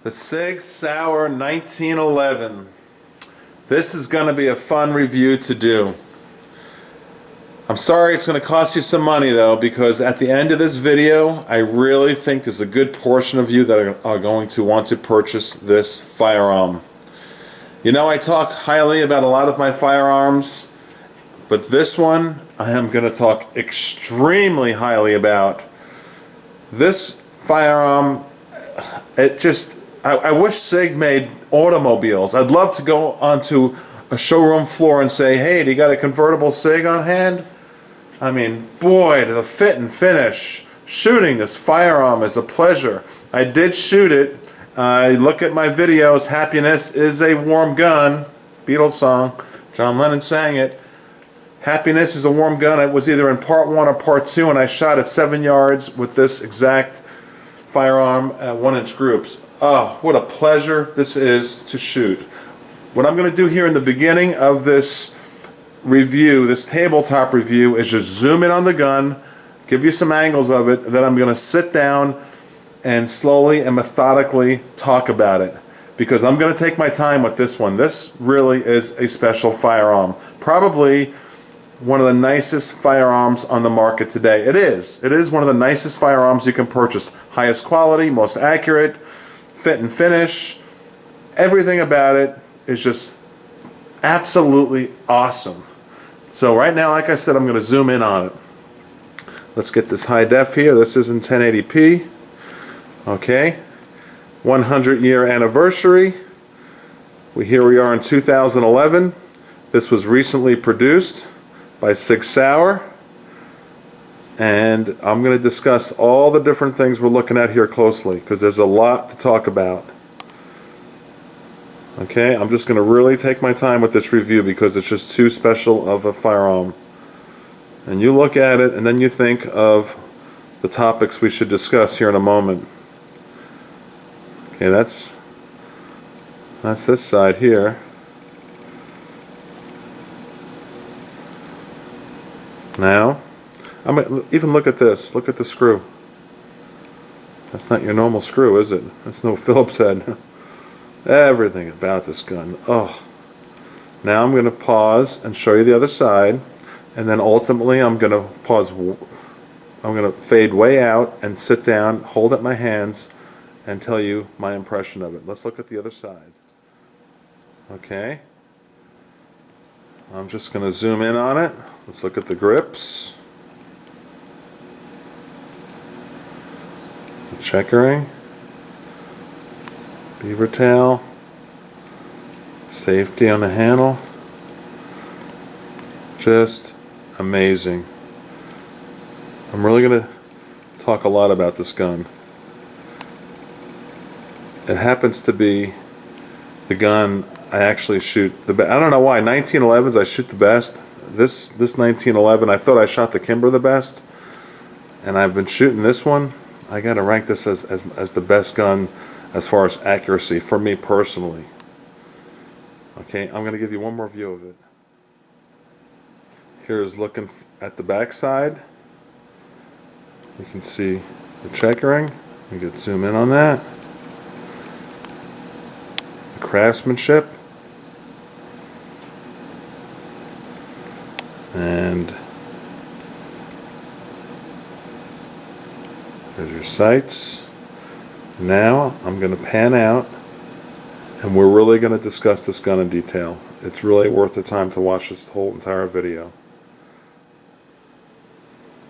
The Sig Sauer 1911. This is going to be a fun review to do. I'm sorry it's going to cost you some money though, because at the end of this video I really think there's a good portion of you that are going to want to purchase this firearm. You know, I talk highly about a lot of my firearms, but this one I am going to talk extremely highly about. This firearm, I wish Sig made automobiles. I'd love to go onto a showroom floor and say, hey, do you got a convertible Sig on hand? I mean, boy, the fit and finish. Shooting this firearm is a pleasure. I did shoot it. Look at my videos. Happiness is a warm gun. Beatles song. John Lennon sang it. Happiness is a warm gun. It was either in part 1 or part 2, and I shot at 7 yards with this exact firearm at 1-inch groups. Oh, what a pleasure this is to shoot. What I'm going to do here in the beginning of this review, this tabletop review, is just zoom in on the gun, give you some angles of it, then I'm going to sit down and slowly and methodically talk about it, because I'm going to take my time with this one. This really is a special firearm. Probably one of the nicest firearms on the market today. It is one of the nicest firearms you can purchase. Highest quality, most accurate, fit and finish. Everything about it is just absolutely awesome. So right now, like I said, I'm going to zoom in on it. Let's get this high def here. This is in 1080p. Okay. 100-year anniversary. Here we are in 2011. This was recently produced by Sig Sauer. And I'm going to discuss all the different things we're looking at here closely, because there's a lot to talk about. Okay, I'm just going to really take my time with this review because it's just too special of a firearm. And you look at it and then you think of the topics we should discuss here in a moment. Okay, that's this side here. Now, even look at this. Look at the screw. That's not your normal screw, is it? That's no Phillips head. Everything about this gun. Oh. Now I'm going to pause and show you the other side, and then ultimately I'm going to pause. I'm going to fade way out and sit down, hold up my hands, and tell you my impression of it. Let's look at the other side. Okay. I'm just going to zoom in on it. Let's look at the grips. The checkering. Beaver tail. Safety on the handle. Just amazing. I'm really going to talk a lot about this gun. It happens to be the gun I actually shoot the best. I don't know why. 1911s I shoot the best. This 1911, I thought I shot the Kimber the best, and I've been shooting this one. I gotta rank this as the best gun as far as accuracy for me personally. Okay, I'm gonna give you one more view of it. Here's looking at the back side. You can see the checkering. You can zoom in on that. The craftsmanship. And there's your sights. Now I'm going to pan out and we're really going to discuss this gun in detail. It's really worth the time to watch this whole entire video.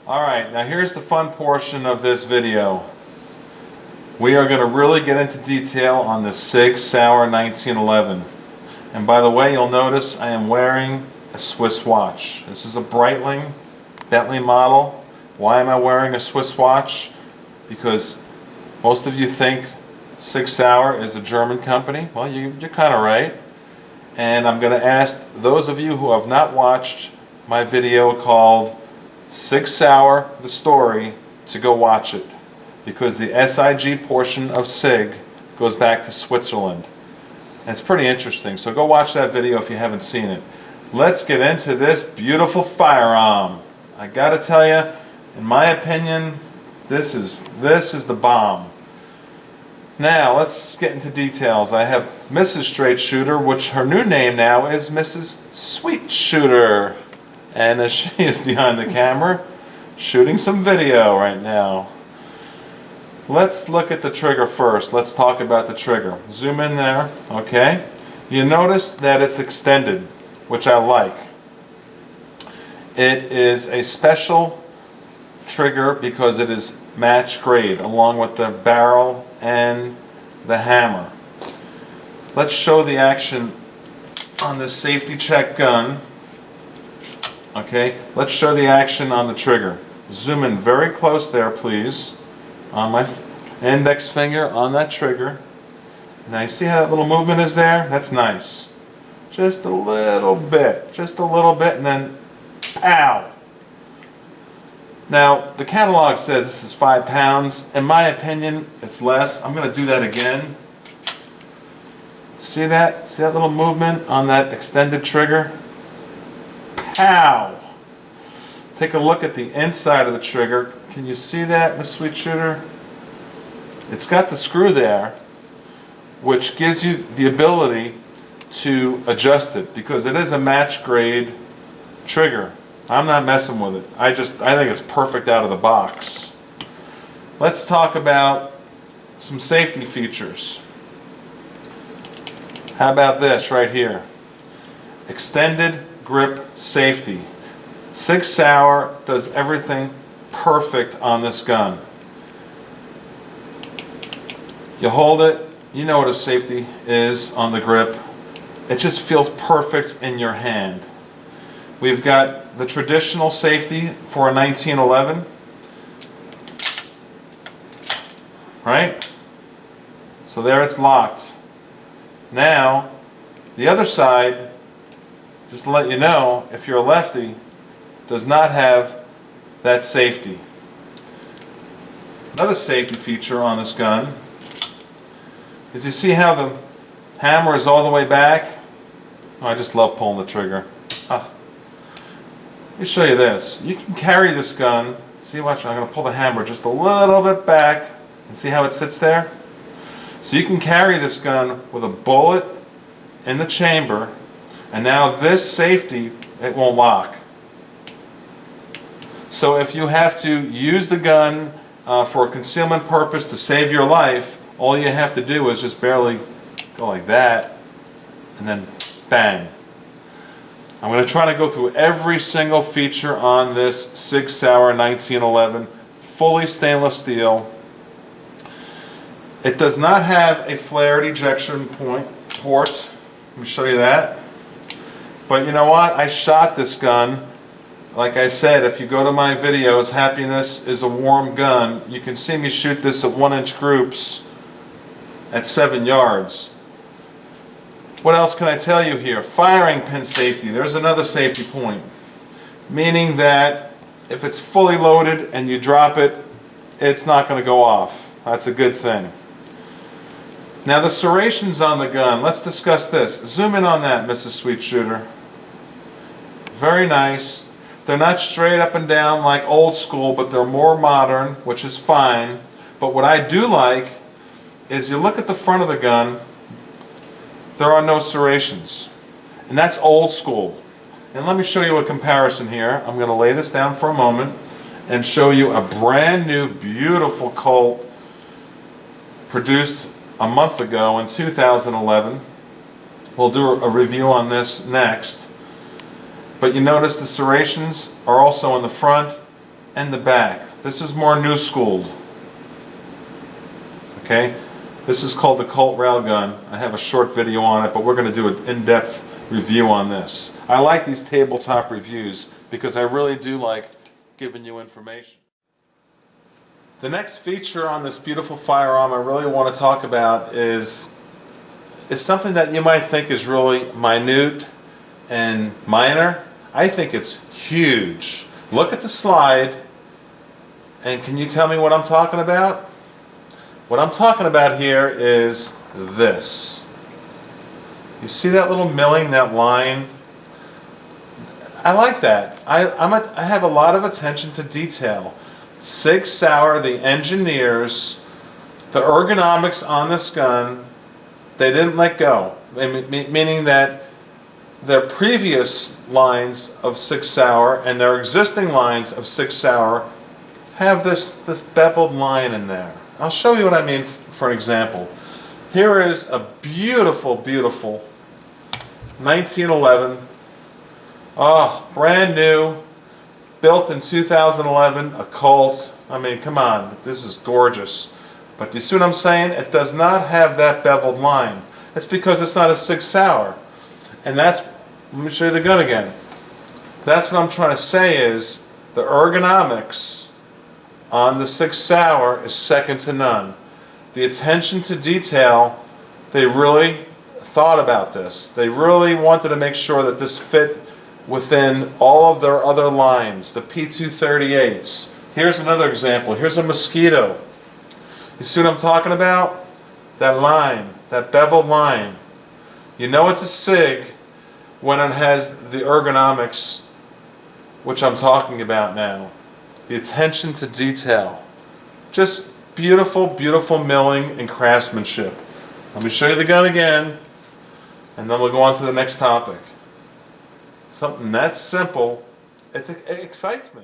Alright, now here's the fun portion of this video. We are going to really get into detail on the Sig Sauer 1911. And by the way, you'll notice I am wearing a Swiss watch. This is a Breitling Bentley model. Why am I wearing a Swiss watch? Because most of you think Sig Sauer is a German company. Well, you're kind of right. And I'm going to ask those of you who have not watched my video called Sig Sauer, the Story, to go watch it. Because the SIG portion of Sig goes back to Switzerland. And it's pretty interesting. So go watch that video if you haven't seen it. Let's get into this beautiful firearm. I gotta tell you, in my opinion, this is the bomb. Now let's get into details. I have Mrs. Straight Shooter, which her new name now is Mrs. Sweet Shooter. And as she is behind the camera, shooting some video right now. Let's look at the trigger first. Let's talk about the trigger. Zoom in there, okay? You notice that it's extended, which I like. It is a special trigger because it is match grade along with the barrel and the hammer. Let's show the action on this safety check gun. Okay, let's show the action on the trigger. Zoom in very close there, please, on my index finger on that trigger. Now you see how that little movement is there? That's nice. Just a little bit, and then pow! Now, the catalog says this is 5 pounds. In my opinion, it's less. I'm going to do that again. See that? See that little movement on that extended trigger? Pow! Take a look at the inside of the trigger. Can you see that, Miss Sweet Shooter? It's got the screw there, which gives you the ability to adjust it because it is a match grade trigger. I'm not messing with it. I think it's perfect out of the box. Let's talk about some safety features. How about this right here? Extended grip safety. Sig Sauer does everything perfect on this gun. You hold it, you know what a safety is on the grip. It just feels perfect in your hand. We've got the traditional safety for a 1911, right? So there it's locked. Now, the other side, just to let you know, if you're a lefty, does not have that safety. Another safety feature on this gun is you see how the hammer is all the way back? Oh, I just love pulling the trigger. Let me show you this. You can carry this gun. See, watch, I'm going to pull the hammer just a little bit back and see how it sits there? So you can carry this gun with a bullet in the chamber, and now this safety, it won't lock. So if you have to use the gun for a concealment purpose to save your life, all you have to do is just barely go like that, and then bang. I'm going to try to go through every single feature on this Sig Sauer 1911, fully stainless steel. It does not have a flared ejection port. Let me show you that. But you know what? I shot this gun. Like I said, if you go to my videos, Happiness is a Warm Gun, you can see me shoot this at 1-inch groups at 7 yards. What else can I tell you here? Firing pin safety. There's another safety point. Meaning that if it's fully loaded and you drop it, it's not going to go off. That's a good thing. Now the serrations on the gun, let's discuss this. Zoom in on that, Mrs. Sweet Shooter. Very nice. They're not straight up and down like old school, but they're more modern, which is fine. But what I do like is you look at the front of the gun, there are no serrations. And that's old school. And let me show you a comparison here. I'm going to lay this down for a moment and show you a brand new, beautiful Colt produced a month ago in 2011. We'll do a review on this next. But you notice the serrations are also in the front and the back. This is more new schooled. Okay? This is called the Colt Railgun. I have a short video on it, but we're going to do an in-depth review on this. I like these tabletop reviews because I really do like giving you information. The next feature on this beautiful firearm I really want to talk about is something that you might think is really minute and minor. I think it's huge. Look at the slide, and can you tell me what I'm talking about? What I'm talking about here is this. You see that little milling, that line? I like that. I have a lot of attention to detail. Sig Sauer, the engineers, The ergonomics on this gun, they didn't let go, meaning that their previous lines of Sig Sauer and their existing lines of Sig Sauer have this beveled line in there. I'll show you what I mean for an example. Here is a beautiful, beautiful 1911, brand new, built in 2011, a Colt. I mean, come on, this is gorgeous. But you see what I'm saying? It does not have that beveled line. It's because it's not a Sig Sauer. And that's, let me show you the gun again. That's what I'm trying to say is the ergonomics on the Sig Sauer is second to none. The attention to detail, they really thought about this. They really wanted to make sure that this fit within all of their other lines, the P238s. Here's another example. Here's a Mosquito. You see what I'm talking about? That line, that beveled line. You know it's a Sig when it has the ergonomics, which I'm talking about now. The attention to detail. Just beautiful, beautiful milling and craftsmanship. Let me show you the gun again, and then we'll go on to the next topic. Something that simple, it excites me.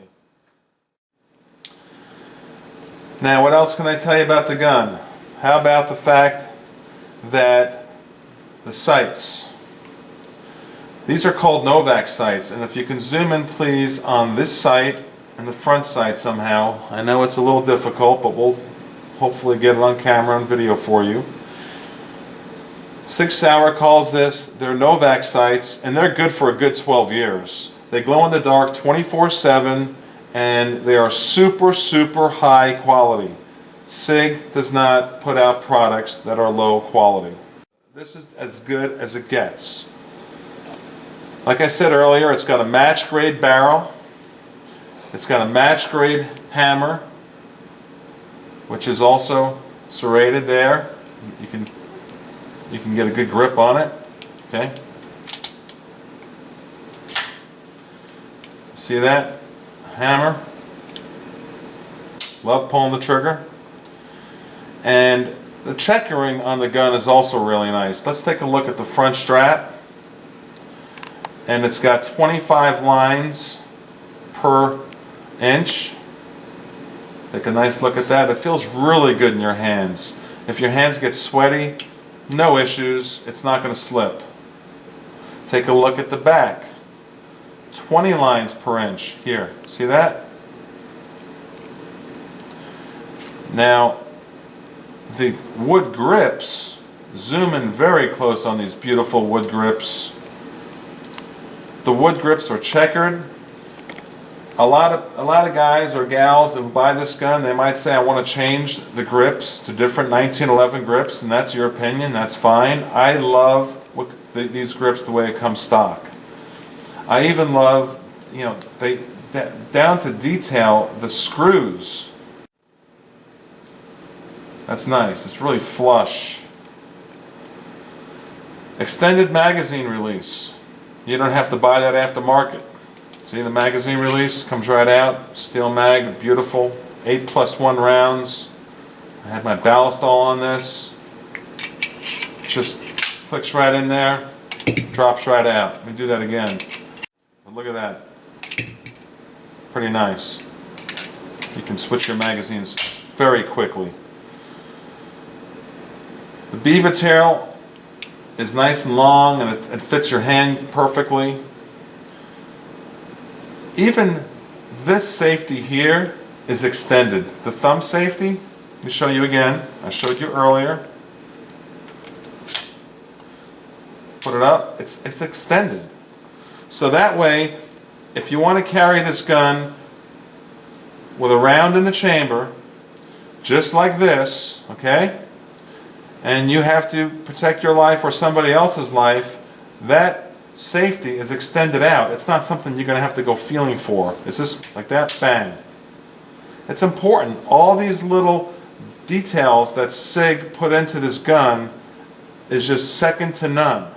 Now, what else can I tell you about the gun? How about the fact that the sights, these are called Novak sights, and if you can zoom in please on this sight and the front sight somehow. I know it's a little difficult, but we'll hopefully get it on camera and video for you. Sig Sauer calls this their Novak sights, and they're good for a good 12 years. They glow in the dark 24/7, and they are super, super high quality. Sig does not put out products that are low quality. This is as good as it gets. Like I said earlier, it's got a match grade barrel. It's got a match grade hammer, which is also serrated there. You can get a good grip on it. Okay. See that? Hammer. Love pulling the trigger. And the checkering on the gun is also really nice. Let's take a look at the front strap. And it's got 25 lines per inch. Take a nice look at that. It feels really good in your hands. If your hands get sweaty, no issues. It's not going to slip. Take a look at the back. 20 lines per inch. Here, see that? Now, the wood grips, zoom in very close on these beautiful wood grips. The wood grips are checkered. A lot of guys or gals who buy this gun, they might say, I want to change the grips to different 1911 grips, and that's your opinion, that's fine. I love these grips the way it comes stock. I even love, you know, down to detail, the screws. That's nice, it's really flush. Extended magazine release. You don't have to buy that aftermarket. See the magazine release comes right out, steel mag, beautiful, 8+1 rounds. I have my ballast all on this. Just clicks right in there, drops right out. Let me do that again. But look at that, pretty nice. You can switch your magazines very quickly. The beaver tail is nice and long, and it fits your hand perfectly. Even this safety here is extended. The thumb safety, let me show you again. I showed you earlier. Put it up, it's extended. So that way, if you want to carry this gun with a round in the chamber, just like this, okay? And you have to protect your life or somebody else's life, that safety is extended out. It's not something you're going to have to go feeling for. It's just like that, bang. It's important. All these little details that Sig put into this gun is just second to none.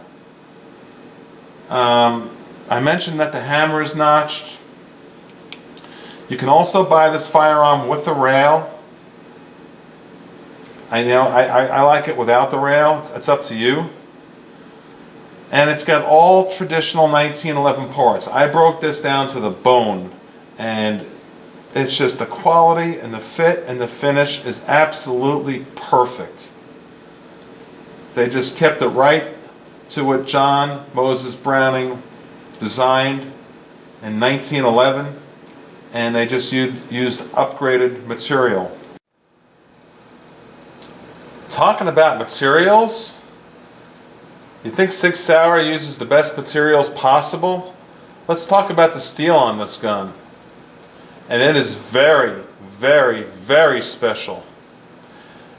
I mentioned that the hammer is notched. You can also buy this firearm with a rail. I like it without the rail. It's up to you. And it's got all traditional 1911 parts. I broke this down to the bone, and it's just the quality and the fit and the finish is absolutely perfect. They just kept it right to what John Moses Browning designed in 1911, and they just used upgraded material. Talking about materials, you think Sig Sauer uses the best materials possible? Let's talk about the steel on this gun. And it is very, very, very special.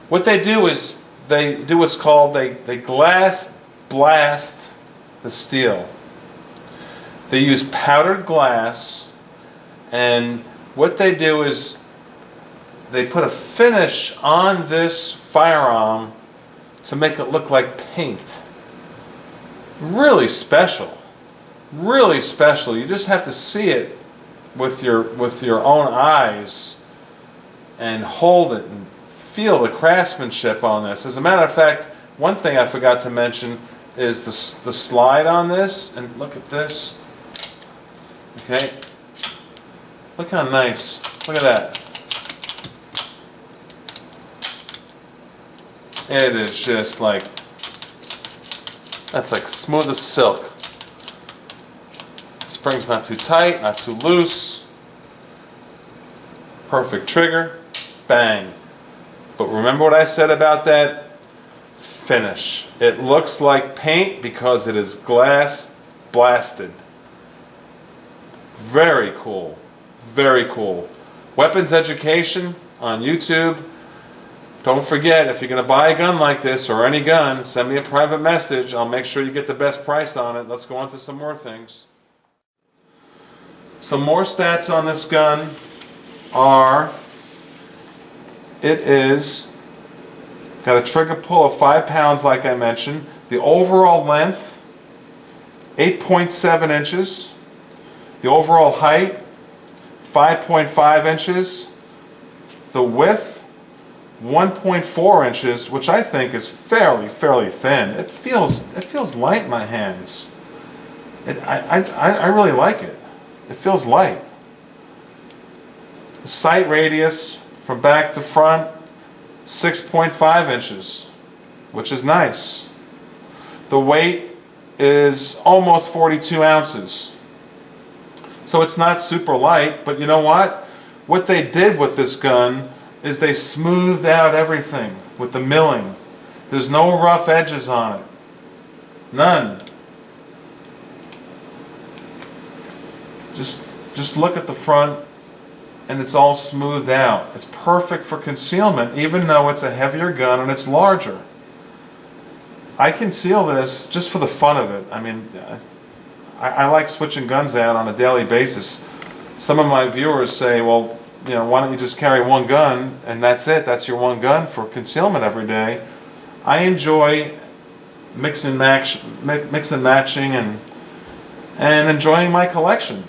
What they do is they do what's called, they glass blast the steel. They use powdered glass, and what they do is they put a finish on this firearm to make it look like paint. Really special. Really special. You just have to see it with your own eyes and hold it and feel the craftsmanship on this. As a matter of fact, one thing I forgot to mention is the slide on this, and look at this. Okay, look how nice. Look at that. It is just like, that's like smooth as silk. Spring's not too tight, not too loose. Perfect trigger. Bang. But remember what I said about that finish. It looks like paint because it is glass blasted. Very cool. Very cool. Weapons education on YouTube. Don't forget, if you're going to buy a gun like this or any gun, send me a private message. I'll make sure you get the best price on it. Let's go on to some more things. Some more stats on this gun are, it is got a trigger pull of 5 pounds like I mentioned. The overall length, 8.7 inches. The overall height, 5.5 inches. The width, 1.4 inches, which I think is fairly thin. It feels light in my hands. I really like it. It feels light. The sight radius from back to front, 6.5 inches, which is nice. The weight is almost 42 ounces. So it's not super light, but you know what? What they did with this gun is they smoothed out everything with the milling. There's no rough edges on it. None. Just look at the front and it's all smoothed out. It's perfect for concealment, even though it's a heavier gun and it's larger. I conceal this just for the fun of it. I mean, I like switching guns out on a daily basis. Some of my viewers say, well, you know, why don't you just carry one gun and that's it, that's your one gun for concealment every day. I enjoy mix and matching and enjoying my collection.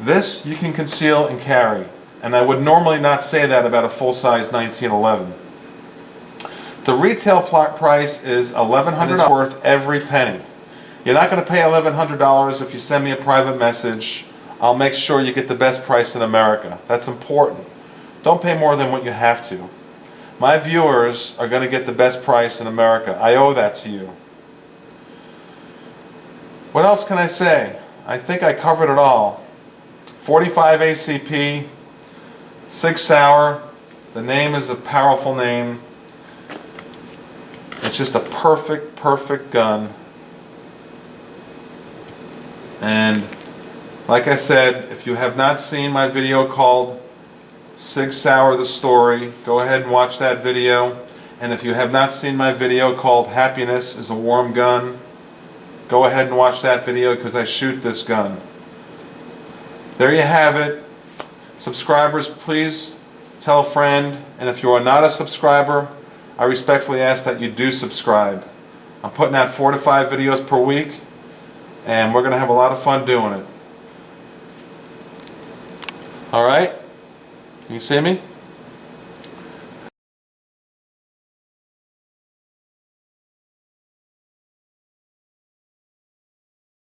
This you can conceal and carry, and I would normally not say that about a full-size 1911. The retail price is $1,100. It's worth every penny. You're not going to pay $1,100 if you send me a private message. I'll make sure you get the best price in America. That's important. Don't pay more than what you have to. My viewers are going to get the best price in America. I owe that to you. What else can I say? I think I covered it all. 45 ACP, Sig Sauer. The name is a powerful name. It's just a perfect gun. And like I said, if you have not seen my video called Sig Sauer the Story, go ahead and watch that video. And if you have not seen my video called Happiness is a Warm Gun, go ahead and watch that video because I shoot this gun. There you have it. Subscribers, please tell a friend. And if you are not a subscriber, I respectfully ask that you do subscribe. I'm putting out 4 to 5 videos per week, and we're going to have a lot of fun doing it. Alright? Can you see me?